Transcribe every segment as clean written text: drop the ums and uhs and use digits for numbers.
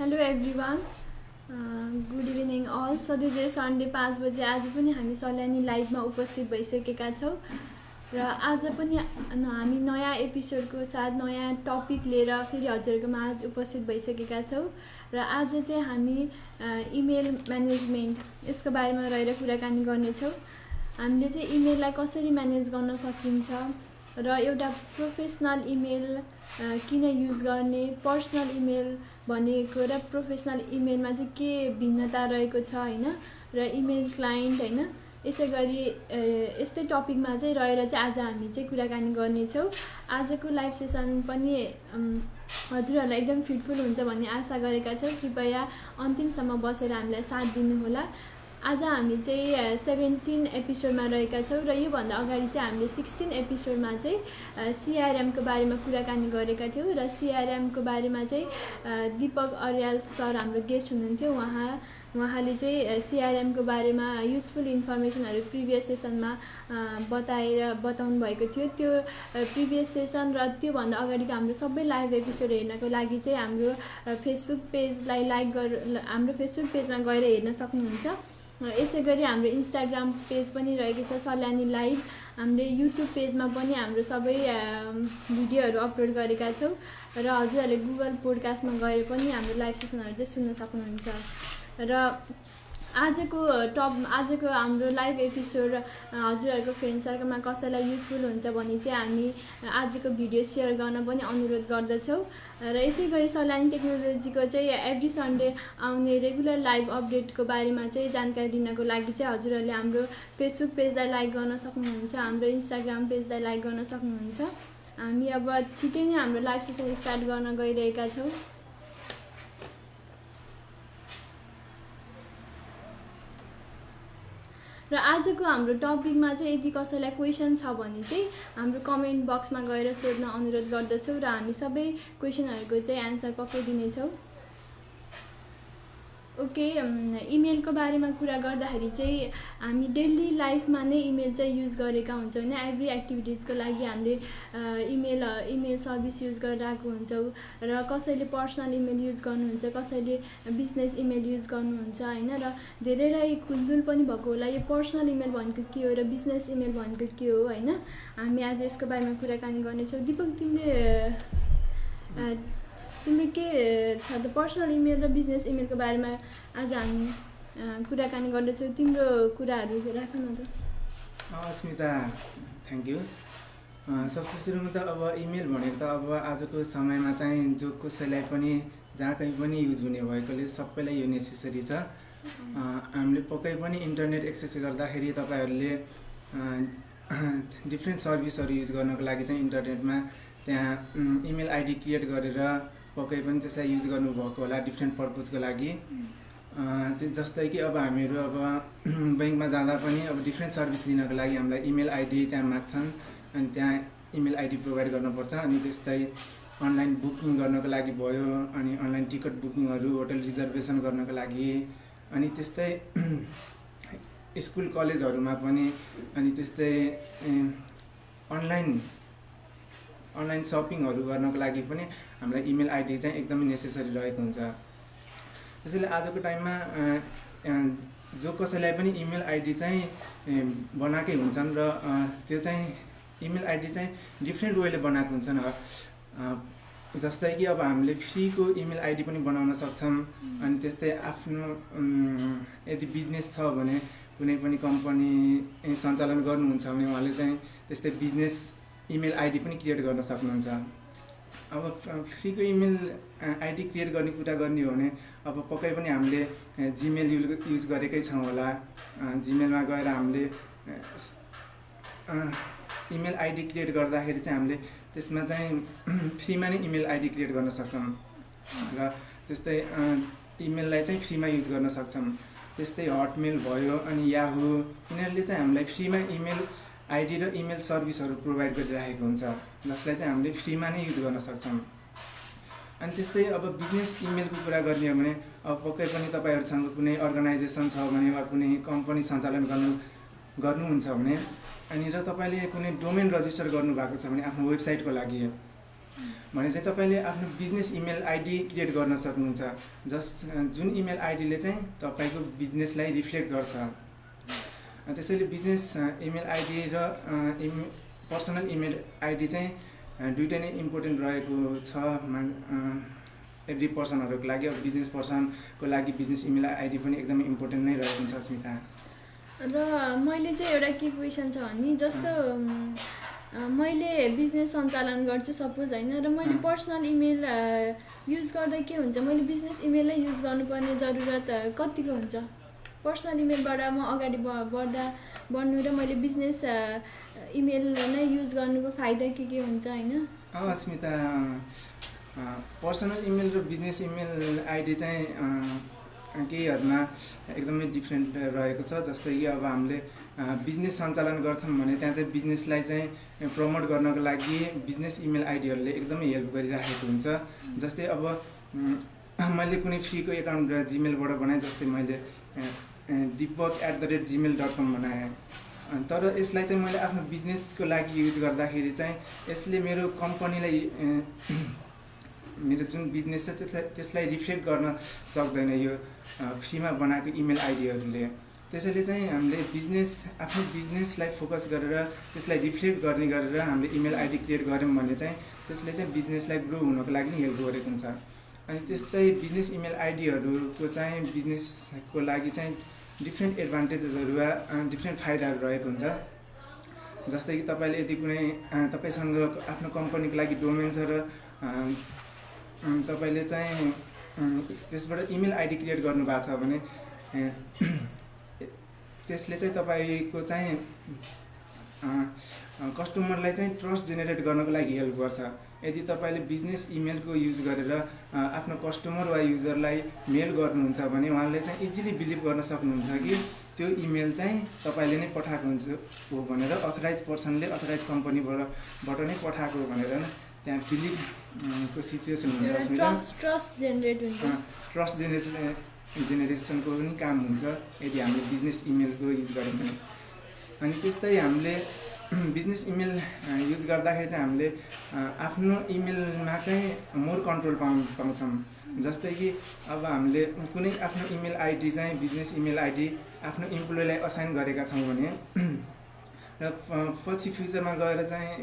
Hello everyone, good evening all. सधैँ Sunday 5 बजे आज पनि हामी सल्यानी लाइभमा उपस्थित भइसकेका छौँ र आज पनि हामी नयाँ एपिसोडको साथ नयाँ टपिक लिएर फेरि हजुरहरूको माझ उपस्थित भइसकेका छौँ र आज चाहिँ हामी इमेल म्यानेजमेन्ट यसको बारेमा रहेर कुराकानी गर्नेछौँ। हामीले चाहिँ इमेललाई कसरी म्यानेज गर्न सकिन्छ र एउटा प्रोफेसनल इमेल किन युज गर्ने, पर्सनल इमेल भनेको र प्रोफेसनल इमेलमा चाहिँ के भिन्नता रहेको छ हैन, र इमेल क्लाइन्ट हैन, यसै गरी यस्तै टपिकमा चाहिँ रहेर चाहिँ आज हामी चाहिँ कुराकानी गर्नेछौँ। आजको लाइभ सेसन पनि हजुरहरूलाई एकदम फ्रुटफुल हुन्छ भन्ने आशा गरेका छौँ। कृपया अन्तिमसम्म बसेर हामीलाई साथ दिनुहोला। आज हामी चाहिँ 17 एपिसोडमा रहेका छौँ र योभन्दा अगाडि चाहिँ हामीले 16 एपिसोडमा चाहिँ सिआरएमको बारेमा कुराकानी गरेका थियौँ र सिआरएमको बारेमा चाहिँ दीपक अर्याल सर हाम्रो गेस्ट हुनुहुन्थ्यो। उहाँले चाहिँ सिआरएमको बारेमा युजफुल इन्फर्मेसनहरू प्रिभियस सेसनमा बताउनु भएको थियो। त्यो प्रिभियस सेसन र त्योभन्दा अगाडिको हाम्रो सबै लाइभ एपिसोड हेर्नको लागि चाहिँ हाम्रो फेसबुक पेजलाई हाम्रो फेसबुक पेजमा गएर हेर्न सक्नुहुन्छ। यसै गरी हाम्रो इन्स्टाग्राम पेज पनि रहेको छ सल्यानी लाइभ। हामीले युट्युब पेजमा पनि हाम्रो सबै भिडियोहरू अपलोड गरेका छौँ र हजुरहरूले गुगल पोडकास्टमा गएर पनि हाम्रो लाइभ सेसनहरू चाहिँ सुन्न सक्नुहुन्छ। र आजको हाम्रो लाइभ एपिसोड हजुरहरूको फ्रेन्ड सर्कलमा कसैलाई युजफुल हुन्छ भने चाहिँ हामी आजको भिडियो सेयर गर्न पनि अनुरोध गर्दछौँ। र यसै गरी सल्यानी टेक्नोलोजीको चाहिँ एभ्री सन्डे आउने रेगुलर लाइभ अपडेटको बारेमा चाहिँ जानकारी दिनको लागि चाहिँ हजुरहरूले हाम्रो फेसबुक पेजलाई लाइक गर्न सक्नुहुन्छ, हाम्रो इन्स्टाग्राम पेजलाई लाइक गर्न सक्नुहुन्छ। हामी अब छिटै नै हाम्रो लाइभ सेसन स्टार्ट गर्न गइरहेका छौँ। र आजको हाम्रो टपिकमा चाहिँ यदि कसैलाई क्वेसन छ भने चाहिँ हाम्रो कमेन्ट बक्समा गएर सोध्न अनुरोध गर्दछौँ र हामी सबै क्वेसनहरूको चाहिँ एन्सर पक्कै दिनेछौँ। ओके, इमेलको बारेमा कुरा गर्दाखेरि चाहिँ हामी डेली लाइफमा नै इमेल चाहिँ युज गरेका हुन्छौँ होइन। एभ्री एक्टिभिटिजको लागि हामीले इमेल सर्भिस युज गरिरहेको हुन्छौँ र कसैले पर्सनल इमेल युज गर्नुहुन्छ, कसैले बिजनेस इमेल युज गर्नुहुन्छ होइन। र धेरैलाई खुलदुल पनि भएको होला यो पर्सनल इमेल भनेको के हो र बिजनेस इमेल भनेको के हो होइन। हामी आज यसको बारेमा कुराकानी गर्नेछौँ। दिपक, तिम्रो के छ त पर्सनल इमेल र बिजनेस इमेलको बारेमा आज हामी कुराकानी गर्दैछौँ। तिम्रो कुराहरू राख न त। अस्मिता, थ्याङ्क यू। सबसे सुरुमा त अब इमेल भनेको त अब आजको समयमा चाहिँ जो कसैलाई पनि जहाँ कहीँ पनि युज हुने भएकोले सबैलाई यो नेसेसरी छ। हामीले पक्कै पनि इन्टरनेट एक्सेस गर्दाखेरि तपाईँहरूले डिफ्रेन्ट सर्भिसहरू युज गर्नको लागि चाहिँ इन्टरनेटमा त्यहाँ इमेल आइडी क्रिएट गरेर पक्कै पनि त्यसलाई युज गर्नुभएको होला डिफ्रेन्ट पर्पजको लागि। जस्तै कि अब हामीहरू अब ब्याङ्कमा जाँदा पनि अब डिफ्रेन्ट सर्भिस लिनको लागि हामीलाई इमेल आइडी त्यहाँ माग्छन् अनि त्यहाँ इमेल आइडी प्रोभाइड गर्नुपर्छ। अनि त्यस्तै अनलाइन बुकिङ गर्नको लागि भयो, अनि अनलाइन टिकट बुकिङहरू, होटल रिजर्भेसन गर्नको लागि, अनि त्यस्तै स्कुल कलेजहरूमा पनि, अनि त्यस्तै अनलाइन सपिङहरू गर्नको लागि पनि हामीलाई इमेल आइडी चाहिँ एकदमै नेसेसरी रहेको हुन्छ। त्यसैले आजको टाइममा जो कसैलाई पनि इमेल आइडी चाहिँ बनाएकै हुन्छन् र त्यो चाहिँ इमेल आइडी चाहिँ डिफ्रेन्ट वेले बनाएको हुन्छन्। जस्तै कि अब हामीले फ्रीको इमेल आइडी पनि बनाउन सक्छौँ। अनि त्यस्तै आफ्नो यदि बिजनेस छ भने कुनै पनि कम्पनी सञ्चालन गर्नुहुन्छ भने उहाँले चाहिँ त्यस्तै बिजनेस इमेल आइडी पनि क्रिएट गर्न सक्नुहुन्छ। अब फ्रीको इमेल आइडी क्रिएट गर्ने कुरा गर्ने हो भने अब पक्कै पनि हामीले जिमेल युज गरेकै छौँ होला। जिमेलमा गएर हामीले इमेल आइडी क्रिएट गर्दाखेरि चाहिँ हामीले त्यसमा चाहिँ फ्रीमा नै इमेल आइडी क्रिएट गर्न सक्छौँ र त्यस्तै इमेललाई चाहिँ फ्रीमा युज गर्न सक्छौँ। त्यस्तै हटमेल भयो अनि याहू, यिनीहरूले चाहिँ हामीलाई फ्रीमा इमेल आइडी र इमेल सर्भिसहरू प्रोभाइड गरिरहेको हुन्छ जसलाई चाहिँ हामीले फ्रीमा नै युज गर्न सक्छौँ। अनि त्यस्तै अब बिजनेस इमेलको कुरा गर्ने हो भने अब पक्कै पनि तपाईँहरूसँग कुनै अर्गनाइजेसन छ भने वा कुनै कम्पनी सञ्चालन गर्नुहुन्छ भने अनि र तपाईँले कुनै डोमेन रजिस्टर गर्नुभएको छ भने आफ्नो वेबसाइटको लागि भने चाहिँ तपाईँले आफ्नो बिजनेस इमेल आइडी क्रिएट गर्न सक्नुहुन्छ, जुन इमेल आइडीले चाहिँ तपाईँको बिजनेसलाई रिफ्लेक्ट गर्छ। त्यसैले बिजनेस इमेल आइडी र पर्सनल इमेल आइडी चाहिँ दुइटै नै इम्पोर्टेन्ट रहेको छ एभ्री पर्सनहरूको लागि। अब बिजनेस पर्सनको लागि बिजनेस इमेल आइडी पनि एकदमै इम्पोर्टेन्ट नै रहेको हुन्छ अस्मिता। र मैले चाहिँ एउटा के क्वेसन छ भने जस्तो मैले बिजनेस सञ्चालन गर्छु सपोज होइन, र मैले पर्सनल इमेल युज गर्दा के हुन्छ, मैले बिजनेस इमेलै युज गर्नुपर्ने जरुरत कतिको हुन्छ? पर्सनल इमेलबाट म अगाडि बढ्नु र मैले बिजनेस इमेल नै युज गर्नुको फाइदा के हुन्छ होइन? अस्मिता, पर्सनल इमेल र बिजनेस इमेल आइडी चाहिँ केही हदमा एकदमै डिफ्रेन्ट रहेको छ। जस्तै कि अब हामीले बिजनेस सञ्चालन गर्छौँ भने त्यहाँ चाहिँ बिजनेसलाई चाहिँ प्रमोट गर्नको लागि बिजनेस इमेल आइडीहरूले एकदमै हेल्प गरिराखेको हुन्छ। जस्तै अब मैले कुनै फ्रीको एकाउन्ट जिमेलबाट बनाएँ, जस्तै मैले deepak@gmail.com बनाएँ, तर यसलाई चाहिँ मैले आफ्नो बिजनेसको लागि युज गर्दाखेरि चाहिँ यसले मेरो कम्पनीलाई मेरो जुन बिजनेस छ त्यसलाई रिफ्लेक्ट गर्न सक्दैन यो फ्रीमा बनाएको इमेल आइडीहरूले। त्यसैले चाहिँ हामीले आफ्नो बिजनेसलाई फोकस गरेर त्यसलाई रिफ्लेक्ट गर्ने गरेर हामीले इमेल आइडी क्रिएट गऱ्यौँ भने चाहिँ त्यसले चाहिँ बिजनेसलाई ग्रो हुनको लागि हेल्प गरेको हुन्छ। अनि त्यस्तै बिजनेस इमेल आइडीहरूको चाहिँ बिजनेसको लागि चाहिँ डिफ्रेन्ट एडभान्टेजेसहरू वा डिफ्रेन्ट फाइदाहरू रहेको हुन्छ। जस्तै कि तपाईँले यदि कुनै तपाईँसँग आफ्नो कम्पनीको लागि डोमेन छ र तपाईँले चाहिँ त्यसबाट इमेल आइडी क्रिएट गर्नुभएको छ भने त्यसले चाहिँ तपाईँको चाहिँ कस्टमरलाई चाहिँ ट्रस्ट जेनेरेट गर्नको लागि हेल्प गर्छ। यदि तपाईँले बिजनेस इमेलको युज गरेर आफ्नो कस्टमर वा युजरलाई मेल गर्नुहुन्छ भने उहाँले चाहिँ इजिली बिलिभ गर्न सक्नुहुन्छ कि त्यो इमेल चाहिँ तपाईँले नै पठाएको हो भनेर, अथराइज पर्सनले अथराइज कम्पनीबाट नै पठाएको भनेर त्यहाँ बिलिभको सिचुएसन हुन्छ। ट्रस्ट जेनेरेसनको पनि काम हुन्छ यदि हामीले बिजनेस इमेलको युज गऱ्यौँ भने। अनि त्यस्तै हामीले बिजनेस इमेल युज गर्दाखेरि चाहिँ हामीले आफ्नो इमेलमा चाहिँ मोर कन्ट्रोल पाउँछौँ। जस्तै कि अब हामीले कुनै आफ्नो इमेल आइडी चाहिँ बिजनेस इमेल आइडी आफ्नो इम्प्लोइलाई असाइन गरेका छौँ भने र पछि फ्युचरमा गएर चाहिँ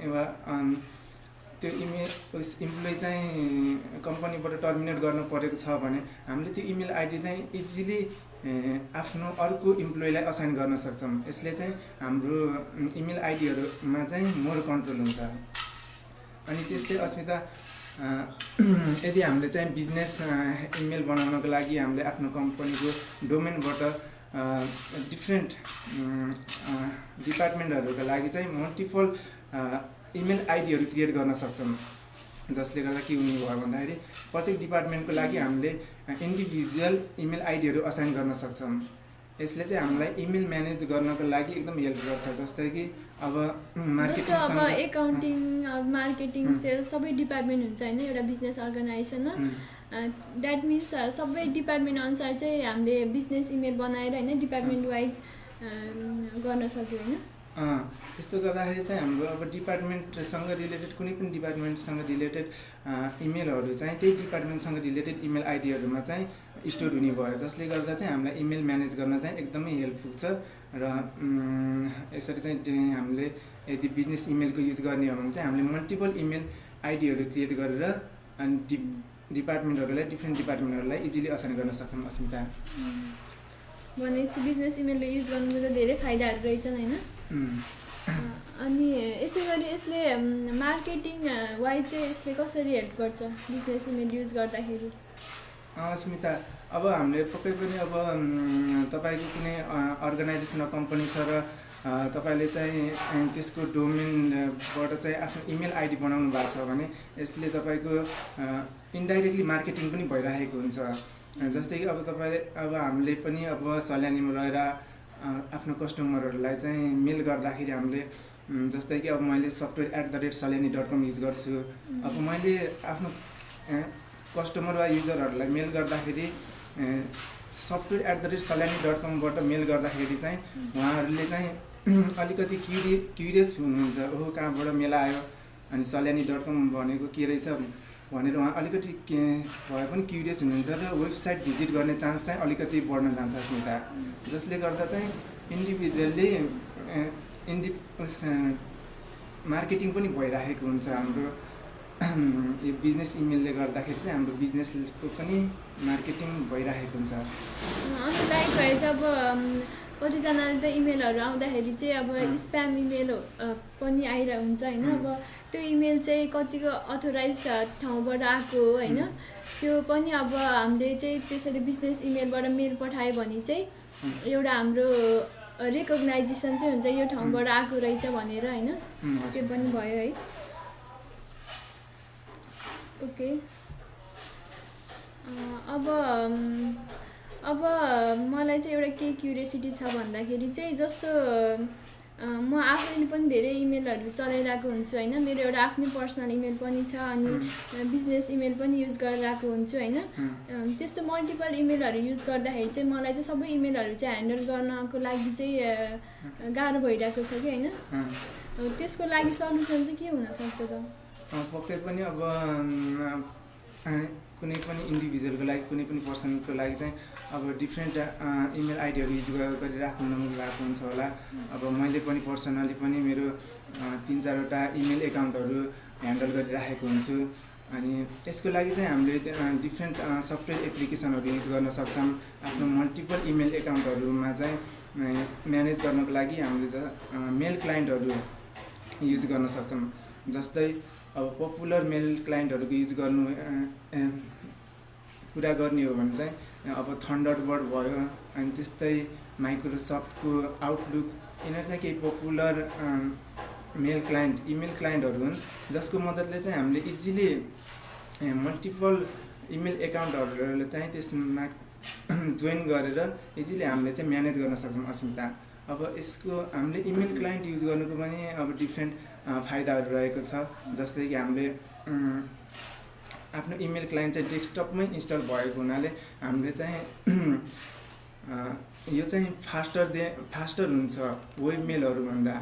त्यो इम्प्लोइ चाहिँ कम्पनीबाट टर्मिनेट गर्नु परेको छ भने हामीले त्यो इमेल आइडी चाहिँ इजिली आफ्नो अर्को इम्प्लोइलाई असाइन गर्न सक्छौँ। यसले चाहिँ हाम्रो इमेल आइडीहरूमा चाहिँ मोर कन्ट्रोल हुन्छ। अनि त्यस्तै अस्मिता, यदि हामीले चाहिँ बिजनेस इमेल बनाउनको लागि हामीले आफ्नो कम्पनीको डोमेनबाट डिफ्रेन्ट डिपार्टमेन्टहरूको लागि चाहिँ मल्टिपल इमेल आइडीहरू क्रिएट गर्न सक्छौँ। जसले गर्दा के हुने भयो भन्दाखेरि प्रत्येक डिपार्टमेन्टको लागि हामीले इन्डिभिजुअल इमेल आइडीहरू असाइन गर्न सक्छौँ। यसले चाहिँ हामीलाई इमेल म्यानेज गर्नको लागि एकदम हेल्प गर्छ। जस्तै कि अब मार्केटिङ, एकाउन्टिङ, मार्केटिङ, सेल्स सबै डिपार्टमेन्ट हुन्छ होइन एउटा बिजनेस अर्गनाइजेसनमा। द्याट मिन्स सबै डिपार्टमेन्ट अनुसार चाहिँ हामीले बिजनेस इमेल बनाएर होइन डिपार्टमेन्ट वाइज गर्न सक्यो होइन। यस्तो गर्दाखेरि चाहिँ हाम्रो अब डिपार्टमेन्टसँग रिलेटेड कुनै पनि डिपार्टमेन्टसँग रिलेटेड इमेलहरू चाहिँ त्यही डिपार्टमेन्टसँग रिलेटेड इमेल आइडीहरूमा चाहिँ स्टोर हुने भयो, जसले गर्दा चाहिँ हामीलाई इमेल म्यानेज गर्न चाहिँ एकदमै हेल्प पुग्छ। र यसरी चाहिँ हामीले यदि बिजनेस इमेलको युज गर्ने हो भने चाहिँ हामीले मल्टिपल इमेल आइडीहरू क्रिएट गरेर अनि डिपार्टमेन्टहरूलाई डिफ्रेन्ट डिपार्टमेन्टहरूलाई इजिली असाइन गर्न सक्छौँ। अस्मिता, भनेपछि बिजनेस इमेल युज गर्नुको त धेरै फाइदाहरू रहेछन् होइन। अनि यसै गरी यसले मार्केटिङ वाइज चाहिँ यसले कसरी हेल्प गर्छ बिजनेस इमेल युज गर्दाखेरि? अस्मिता, अब हामीले पक्कै पनि अब तपाईँको कुनै अर्गनाइजेसन कम्पनी छ र तपाईँले चाहिँ त्यसको डोमेनबाट चाहिँ आफ्नो इमेल आइडी बनाउनु भएको छ भने यसले तपाईँको इन्डाइरेक्टली मार्केटिङ पनि भइरहेको हुन्छ। जस्तै कि अब हामीले पनि अब सल्यानीमा रहेर आफ्नो कस्टमरहरूलाई चाहिँ मेल गर्दाखेरि हामीले जस्तै कि अब मैले software@salyani.com युज गर्छु। अब मैले आफ्नो कस्टमर वा युजरहरूलाई मेल गर्दाखेरि software@salyani.com बाट मेल गर्दाखेरि चाहिँ उहाँहरूले चाहिँ अलिकति क्युरियस हुनुहुन्छ, ओहो कहाँबाट मेल आयो अनि सल्यानी.com भनेको के रहेछ भनेर उहाँ अलिकति के भए पनि क्युरियस हुनुहुन्छ र वेबसाइट भिजिट गर्ने चान्स चाहिँ अलिकति बढ्न जान्छ अस्मिता, जसले गर्दा चाहिँ इन्डिभिजुअल्ली मार्केटिङ पनि भइरहेको हुन्छ हाम्रो यो बिजनेस इमेलले गर्दाखेरि चाहिँ हाम्रो बिजनेसको पनि मार्केटिङ भइरहेको हुन्छ। अनि लाइक भए चाहिँ अब कतिजनाले त इमेलहरू आउँदाखेरि चाहिँ अब स्प्याम इमेल पनि आइरहेको हुन्छ होइन। अब त्यो इमेल चाहिँ कतिको अथोराइज ठाउँबाट आएको हो होइन, त्यो पनि अब हामीले चाहिँ त्यसरी बिजनेस इमेलबाट मेल पठायो भने चाहिँ एउटा हाम्रो रेकग्नाइजेसन चाहिँ हुन्छ यो ठाउँबाट आएको रहेछ भनेर होइन, त्यो पनि भयो है। ओके, अब मलाई चाहिँ एउटा के क्युरियोसिटी छ भन्दाखेरि चाहिँ जस्तो म आफैले पनि धेरै इमेलहरू चलाइरहेको हुन्छु होइन, मेरो एउटा आफ्नै पर्सनल इमेल पनि छ अनि बिजनेस इमेल पनि युज गरिरहेको हुन्छु होइन। त्यस्तो मल्टिपल इमेलहरू युज गर्दाखेरि चाहिँ मलाई चाहिँ सबै इमेलहरू चाहिँ ह्यान्डल गर्नको लागि चाहिँ गाह्रो भइरहेको छ कि होइन, त्यसको लागि सल्युसन चाहिँ के हुनसक्छ त? पक्कै पनि अब कुनै पनि इन्डिभिजुअलको लागि कुनै पनि पर्सनको लागि चाहिँ अब डिफ्रेन्ट इमेल आइडीहरू युज गरिराख्नु भएको हुन्छ होला। अब मैले पनि पर्सनली पनि मेरो 3-4वटा इमेल एकाउन्टहरू ह्यान्डल गरिराखेको हुन्छु। अनि यसको लागि चाहिँ हामीले डिफ्रेन्ट सफ्टवेयर एप्लिकेसनहरू युज गर्न सक्छौँ। आफ्नो मल्टिपल इमेल एकाउन्टहरूमा चाहिँ म्यानेज गर्नको लागि हामीले मेल क्लाइन्टहरू युज गर्न सक्छौँ। जस्तै अब पपुलर मेल क्लाइन्टहरूको युज गर्नु कुरा गर्ने हो भने चाहिँ अब थन्डरबर्ड भयो, अनि त्यस्तै माइक्रोसफ्टको आउटलुक, यिनीहरू चाहिँ केही पपुलर मेल क्लाइन्ट इमेल क्लाइन्टहरू हुन् जसको मद्दतले चाहिँ हामीले इजिली मल्टिपल इमेल एकाउन्टहरू चाहिँ त्यसमा जोइन गरेर इजिली हामीले चाहिँ म्यानेज गर्न सक्छौँ अस्मिता। अब यसको हामीले इमेल क्लाइन्ट युज गर्नुको पनि अब डिफ्रेन्ट फाइदाहरू रहेको छ। जस्तै कि हामीले आफ्नो इमेल क्लाइन्ट चाहिँ डेस्कटपमै इन्स्टल भएको हुनाले हामीले चाहिँ यो चाहिँ फास्टर हुन्छ वेब मेलहरूभन्दा।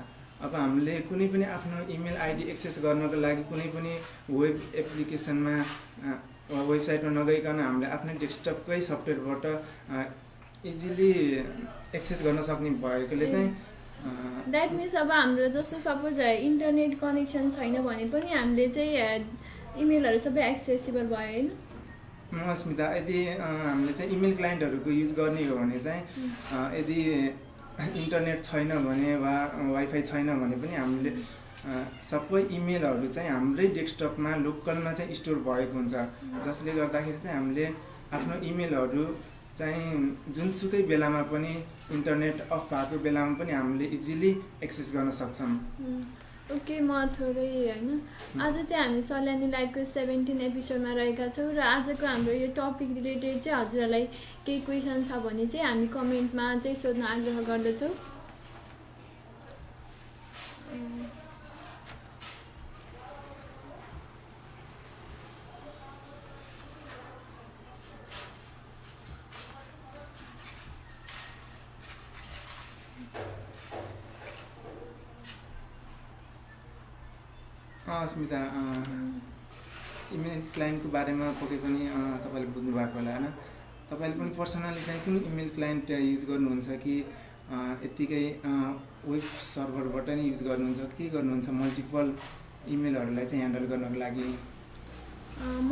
अब हामीले कुनै पनि आफ्नो इमेल आइडी एक्सेस गर्नको लागि कुनै पनि वेब एप्लिकेसनमा वेबसाइटमा नगइकन हामीले आफ्नो डेस्कटपकै सफ्टवेयरबाट इजिली एक्सेस गर्न सक्ने भएकोले चाहिँ द्याट मिन्स अब हाम्रो जस्तो सपोज इन्टरनेट कनेक्सन छैन भने पनि हामीले चाहिँ इमेलहरू सबै एक्सेसिबल भयो होइन। अस्मिता, यदि हामीले चाहिँ इमेल क्लाइन्टहरूको युज गर्ने हो भने चाहिँ यदि इन्टरनेट छैन भने वा वाइफाई छैन भने पनि हामीले सबै इमेलहरू चाहिँ हाम्रै डेस्कटपमा लोकलमा चाहिँ स्टोर भएको हुन्छ, जसले गर्दाखेरि चाहिँ हामीले आफ्नो इमेलहरू चाहिँ जुनसुकै बेलामा पनि इन्टरनेट अफ भएको बेलामा पनि हामीले इजिली एक्सेस गर्न सक्छौँ। ओके, म थोरै होइन आज चाहिँ हामी सल्यानी लाइभको 17 एपिसोडमा रहेका छौँ र आजको हाम्रो यो टपिक रिलेटेड चाहिँ हजुरहरूलाई केही क्वेसन छ भने चाहिँ हामी कमेन्टमा चाहिँ सोध्न आग्रह गर्दछौँ। अस्मिता, इमेल क्लाइन्टको बारेमा पक्कै पनि तपाईँले बुझ्नु भएको होला होइन। तपाईँले पनि पर्सनली चाहिँ कुन इमेल क्लाइन्ट युज गर्नुहुन्छ कि यत्तिकै वेब सर्भरबाट नै युज गर्नुहुन्छ, के गर्नुहुन्छ मल्टिपल इमेलहरूलाई चाहिँ ह्यान्डल गर्नको लागि?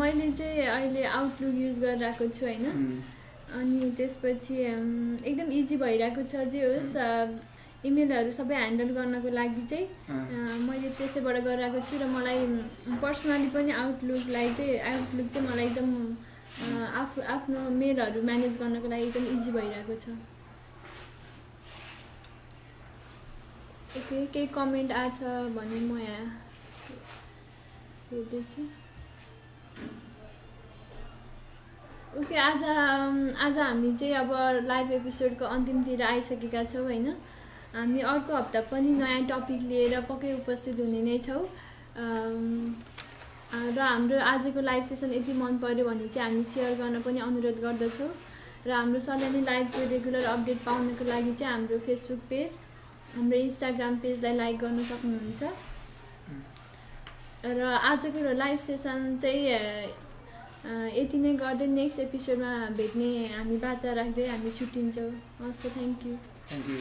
मैले चाहिँ अहिले आउटलुक युज गरिरहेको छु होइन, अनि त्यसपछि एकदम इजी भइरहेको छ जे होस् इमेलहरू सबै ह्यान्डल गर्नको लागि चाहिँ मैले त्यसैबाट गरिरहेको छु र मलाई पर्सनली पनि आउटलुक चाहिँ मलाई एकदम आफ्नो मेलहरू म्यानेज गर्नको लागि एकदम इजी भइरहेको छ। ओके, केही कमेन्ट आछ भने म यहाँ हेर्दैछु। ओके, आज हामी चाहिँ अब लाइभ एपिसोडको अन्तिमतिर आइसकेका छौँ होइन। हामी अर्को हप्ता पनि नयाँ टपिक लिएर पक्कै उपस्थित हुने नै छौँ र हाम्रो आजको लाइभ सेसन यदि मन पर्यो भने चाहिँ हामी सेयर गर्न पनि अनुरोध गर्दछौँ र हाम्रो सल्यानी लाइभको रेगुलर अपडेट पाउनको लागि चाहिँ हाम्रो फेसबुक पेज, हाम्रो इन्स्टाग्राम पेजलाई लाइक गर्न सक्नुहुन्छ। र आजको लाइभ सेसन चाहिँ यति नै गर्दै नेक्स्ट एपिसोडमा भेट्ने हामी बाचा राख्दै हामी छुट्टिन्छौँ। हस् त, थ्याङ्क यू। Thank you.